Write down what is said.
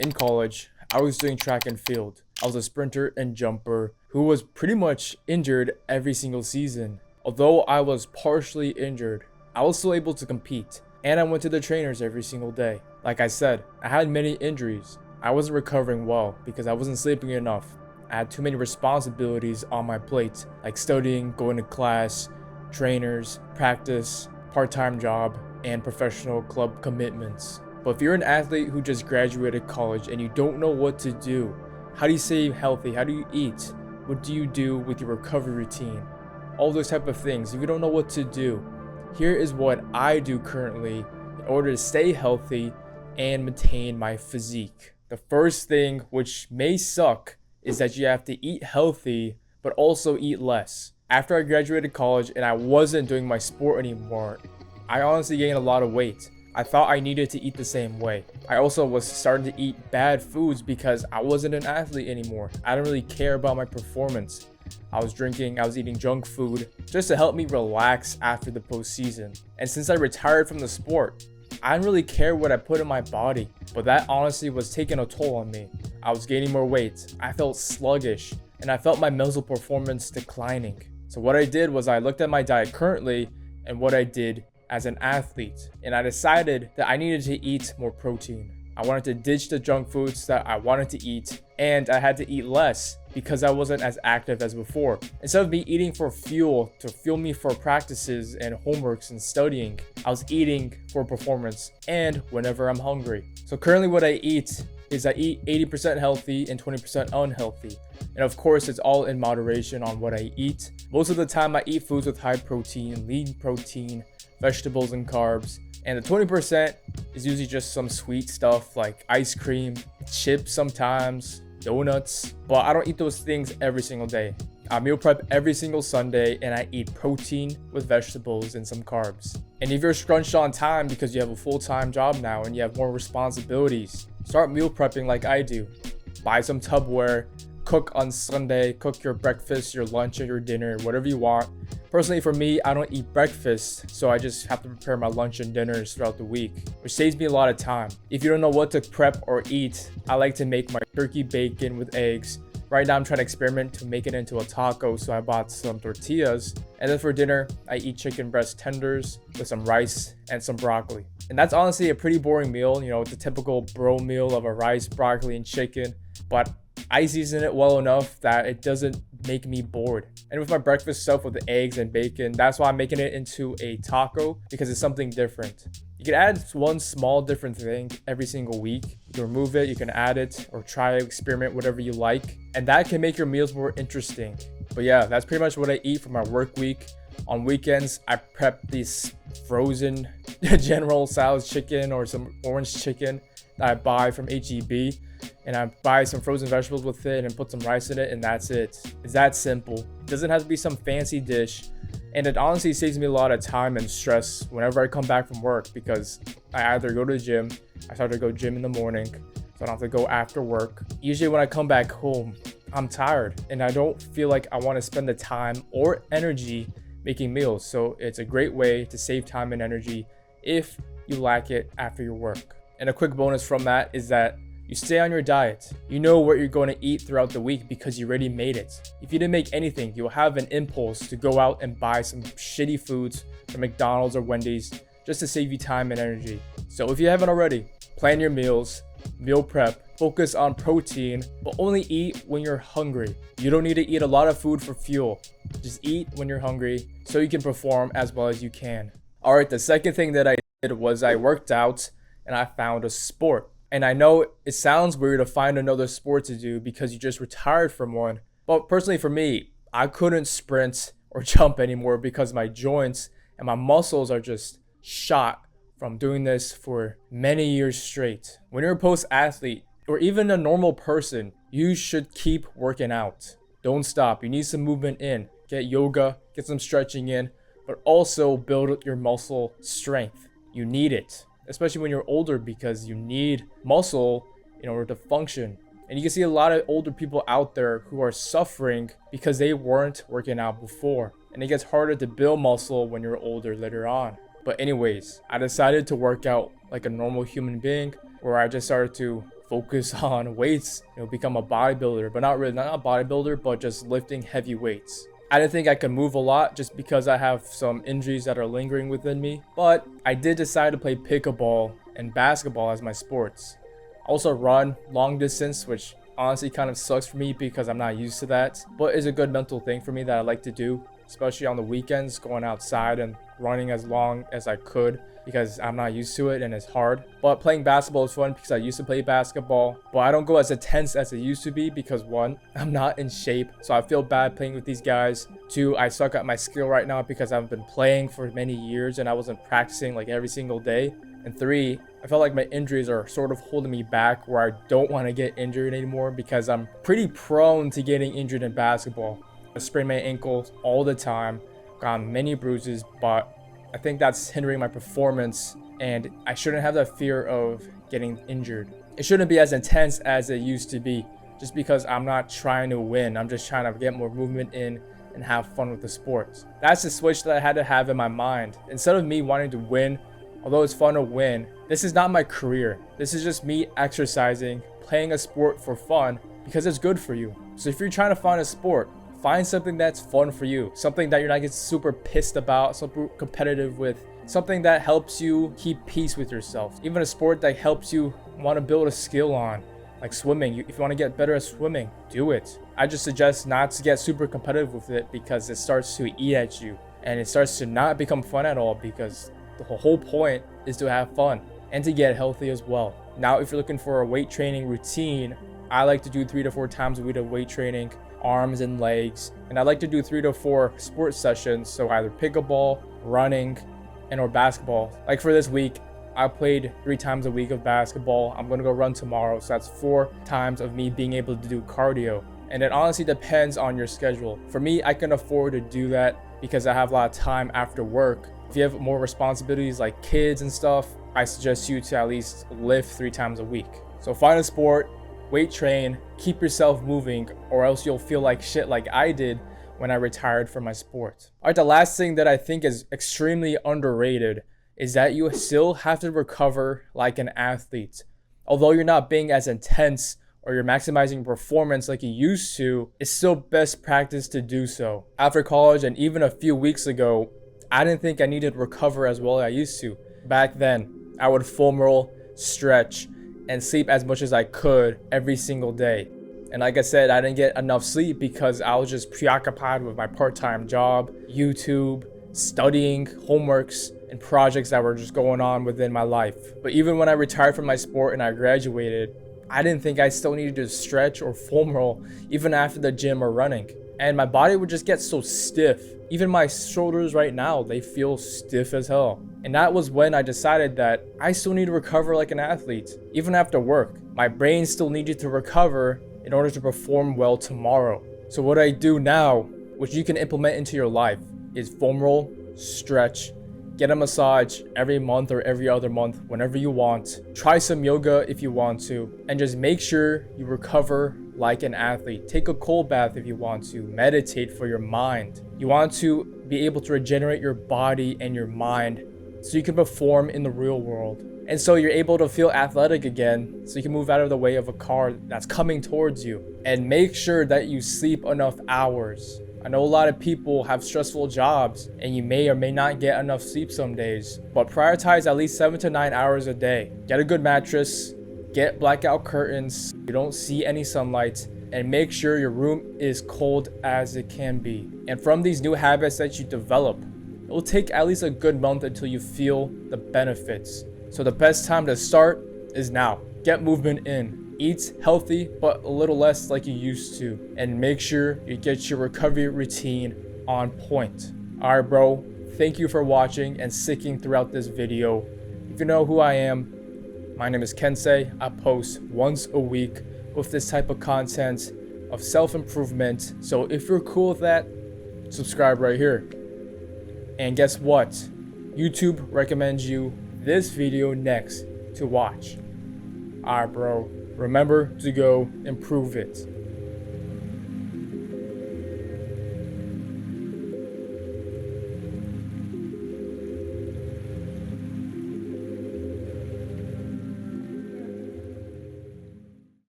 In college, I was doing track and field. I was a sprinter and jumper who was pretty much injured every single season. Although I was partially injured, I was still able to compete, and I went to the trainers every single day. Like I said, I had many injuries. I wasn't recovering well because I wasn't sleeping enough. I had too many responsibilities on my plate, like studying, going to class, trainers, practice, part-time job, and professional club commitments. But if you're an athlete who just graduated college and you don't know what to do, how do you stay healthy? How do you eat? What do you do with your recovery routine? All those type of things. If you don't know what to do, here is what I do currently in order to stay healthy and maintain my physique. The first thing, which may suck, is that you have to eat healthy but also eat less. After I graduated college and I wasn't doing my sport anymore, I honestly gained a lot of weight. I thought I needed to eat the same way. I also was starting to eat bad foods because I wasn't an athlete anymore. I didn't really care about my performance. I was eating junk food just to help me relax after the postseason. And since I retired from the sport, I didn't really care what I put in my body, but that honestly was taking a toll on me. I was gaining more weight, I felt sluggish, and I felt my mental performance declining. So what I did was I looked at my diet currently and what I did as an athlete, and I decided that I needed to eat more protein. I wanted to ditch the junk foods that I wanted to eat, and I had to eat less because I wasn't as active as before. Instead of me eating for fuel to fuel me for practices and homeworks and studying, I was eating for performance and whenever I'm hungry. So currently what I eat is I eat 80% healthy and 20% unhealthy. And of course, it's all in moderation on what I eat. Most of the time I eat foods with high protein, lean protein, vegetables and carbs. And the 20% is usually just some sweet stuff like ice cream, chips sometimes, donuts. But I don't eat those things every single day. I meal prep every single Sunday and I eat protein with vegetables and some carbs. And if you're scrunched on time because you have a full-time job now and you have more responsibilities, start meal prepping like I do. Buy some Tupperware, cook on Sunday, cook your breakfast, your lunch, or your dinner, whatever you want. Personally, for me, I don't eat breakfast, so I just have to prepare my lunch and dinners throughout the week, which saves me a lot of time. If you don't know what to prep or eat, I like to make my turkey bacon with eggs. Right now, I'm trying to experiment to make it into a taco, so I bought some tortillas. And then for dinner, I eat chicken breast tenders with some rice and some broccoli. And that's honestly a pretty boring meal. You know, it's a typical bro meal of a rice, broccoli, and chicken. But I season it well enough that it doesn't make me bored. And with my breakfast stuff with the eggs and bacon, that's why I'm making it into a taco, because it's something different. You can add one small different thing every single week. You can remove it, you can add it, or try to experiment whatever you like. And that can make your meals more interesting. But yeah, that's pretty much what I eat for my work week. On weekends, I prep these frozen General Tso's chicken or some orange chicken that I buy from HEB. And I buy some frozen vegetables with it and put some rice in it, and that's it. It's that simple. It doesn't have to be some fancy dish. And it honestly saves me a lot of time and stress whenever I come back from work, because I either go to the gym, I start to go gym in the morning, so I don't have to go after work. Usually when I come back home, I'm tired and I don't feel like I want to spend the time or energy making meals. So it's a great way to save time and energy if you lack it after your work. And a quick bonus from that is that you stay on your diet. You know what you're going to eat throughout the week because you already made it. If you didn't make anything, you'll have an impulse to go out and buy some shitty foods from McDonald's or Wendy's just to save you time and energy. So if you haven't already, plan your meals, meal prep, focus on protein, but only eat when you're hungry. You don't need to eat a lot of food for fuel. Just eat when you're hungry so you can perform as well as you can. Alright, the second thing that I did was I worked out and I found a sport. And I know it sounds weird to find another sport to do because you just retired from one. But personally for me, I couldn't sprint or jump anymore because my joints and my muscles are just shot from doing this for many years straight. When you're a post-athlete or even a normal person, you should keep working out. Don't stop. You need some movement in. Get yoga, get some stretching in, but also build your muscle strength. You need it, especially when you're older, because you need muscle in order to function. And you can see a lot of older people out there who are suffering because they weren't working out before. And it gets harder to build muscle when you're older later on. But anyways, I decided to work out like a normal human being, where I just started to focus on weights, become a bodybuilder, but not really, not a bodybuilder, but just lifting heavy weights. I didn't think I could move a lot just because I have some injuries that are lingering within me, but I did decide to play pickleball and basketball as my sports. I also run long distance, which honestly kind of sucks for me because I'm not used to that, but is a good mental thing for me that I like to do, especially on the weekends, going outside and running as long as I could because I'm not used to it and it's hard. But playing basketball is fun because I used to play basketball, but I don't go as intense as it used to be because 1, I'm not in shape, so I feel bad playing with these guys. 2, I suck at my skill right now because I've been playing for many years and I wasn't practicing like every single day. And 3, I felt like my injuries are sort of holding me back where I don't want to get injured anymore because I'm pretty prone to getting injured in basketball. I sprain my ankles all the time, got many bruises, but I think that's hindering my performance and I shouldn't have that fear of getting injured. It shouldn't be as intense as it used to be just because I'm not trying to win. I'm just trying to get more movement in and have fun with the sports. That's the switch that I had to have in my mind. Instead of me wanting to win, although it's fun to win, this is not my career. This is just me exercising, playing a sport for fun because it's good for you. So if you're trying to find a sport, find something that's fun for you, something that you're not getting super pissed about, super competitive with, something that helps you keep peace with yourself. Even a sport that helps you want to build a skill on, like swimming. If you want to get better at swimming, do it. I just suggest not to get super competitive with it because it starts to eat at you and it starts to not become fun at all because the whole point is to have fun and to get healthy as well. Now, if you're looking for a weight training routine, I like to do 3 to 4 times a week of weight training, arms and legs, and I like to do 3 to 4 sports sessions, so either pickleball, running, and or basketball. Like for this week, I played 3 times a week of basketball. I'm gonna go run tomorrow, so that's 4 times of me being able to do cardio. And it honestly depends on your schedule. For me, I can afford to do that because I have a lot of time after work. If you have more responsibilities like kids and stuff, I suggest you to at least lift 3 times a week. So find a sport, weight train, keep yourself moving, or else you'll feel like shit like I did when I retired from my sport. All right, the last thing that I think is extremely underrated is that you still have to recover like an athlete. Although you're not being as intense or you're maximizing performance like you used to, it's still best practice to do so. After college and even a few weeks ago, I didn't think I needed to recover as well as I used to. Back then, I would foam roll, stretch, and sleep as much as I could every single day. And like I said, I didn't get enough sleep because I was just preoccupied with my part-time job, YouTube, studying, homeworks, and projects that were just going on within my life. But even when I retired from my sport and I graduated, I didn't think I still needed to stretch or foam roll even after the gym or running. And my body would just get so stiff. Even my shoulders right now, they feel stiff as hell. And that was when I decided that I still need to recover like an athlete. Even after work, my brain still needed to recover in order to perform well tomorrow. So what I do now, which you can implement into your life, is foam roll, stretch, get a massage every month or every other month whenever you want. Try some yoga if you want to, and just make sure you recover like an athlete. Take a cold bath if you want to. Meditate for your mind. You want to be able to regenerate your body and your mind so you can perform in the real world. And so you're able to feel athletic again, so you can move out of the way of a car that's coming towards you. And make sure that you sleep enough hours. I know a lot of people have stressful jobs and you may or may not get enough sleep some days, but prioritize at least 7 to 9 hours a day. Get a good mattress, get blackout curtains, you don't see any sunlight, and make sure your room is cold as it can be. And from these new habits that you develop, it will take at least a good month until you feel the benefits. So the best time to start is now. Get movement in. Eat healthy, but a little less like you used to. And make sure you get your recovery routine on point. Alright bro, thank you for watching and sticking throughout this video. If you know who I am, my name is Kensei. I post once a week with this type of content of self-improvement. So if you're cool with that, subscribe right here. And guess what? YouTube recommends you this video next to watch. Alright bro, remember to go improve it.